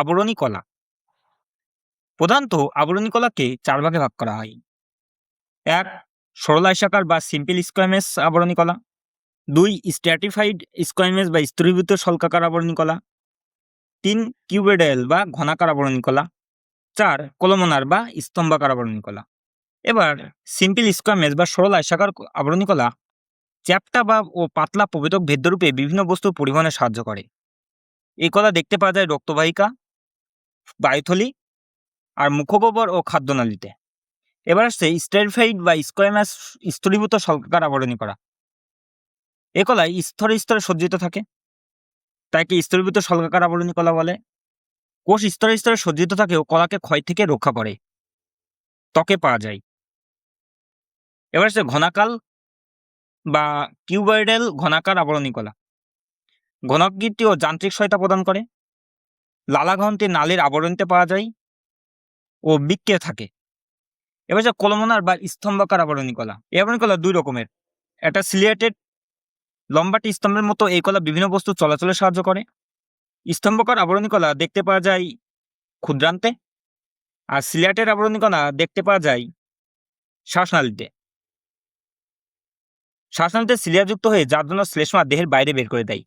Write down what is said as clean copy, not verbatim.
আবরণী কলা। প্রধানত আবরণী কলাকে 4 ভাগে ভাগ করা হয়। 1. সরল আয়সাকার বা সিম্পল স্কোয়ামেস আবরণী কলা। 2. স্ট্র্যাটিফাইড স্কোয়ামেস বা স্তরীভূত শল্কাকার আবরণী কলা। 3. কিউবেডাল বা ঘনাকার আবরণী কলা। 4. কলমনার বা স্তম্ভাকার আবরণী কলা। এবার সিম্পল স্কোয়ামেস বা সরল আয়সাকার আবরণী কলা চ্যাপ্টা বা ও পাতলা প্রবেদক ভেদ্যরূপে বিভিন্ন বস্তু পরিবহনে সাহায্য করে। এই কলা দেখতে পাওয়া যায় রক্তবাহিকা, বায়ুথলি আর মুখগহ্বর ও খাদ্যনালীতে। এবার আসছে স্টেরিফাইড বা স্কোয়ামাস স্তরীভূত শল্কাকার আবরণী কলা। এ কলায় স্তরে স্তরে সজ্জিত থাকে, তাই কি স্তরীভূত শল্কাকার আবরণী কলা বলে। কোষ স্তরে স্তরে সজ্জিত থাকে ও কলাকে ক্ষয় থেকে রক্ষা করে। ত্বকে পাওয়া যায়। এবার আসছে ঘনাকাল বা কিউবয়েডাল ঘনাকার আবরণী কলা। ঘনককৃতি ও যান্ত্রিক সহায়তা প্রদান করে। লালাগ্রন্থি নালীর আবরণীতে পাওয়া যায় ও বৃক্কে থাকে। এবার যে কলমনার বা স্তম্ভাকার আবরণী কলা। এই আবরণী কলা 2 রকমের। একটা সিলিয়েটেড, লম্বাটি স্তম্ভের মতো এই কলা বিভিন্ন বস্তু চলাচলে সাহায্য করে। স্তম্ভকার আবরণী কলা দেখতে পাওয়া যায় ক্ষুদ্রান্তে, আর সিলিয়েটেড আবরণী কলা দেখতে পাওয়া যায় শ্বাসনালীতে। শ্বাসনালীতে সিলিয়া যুক্ত হয়ে যার জন্য শ্লেষ্মা দেহের বাইরে বের করে দেয়।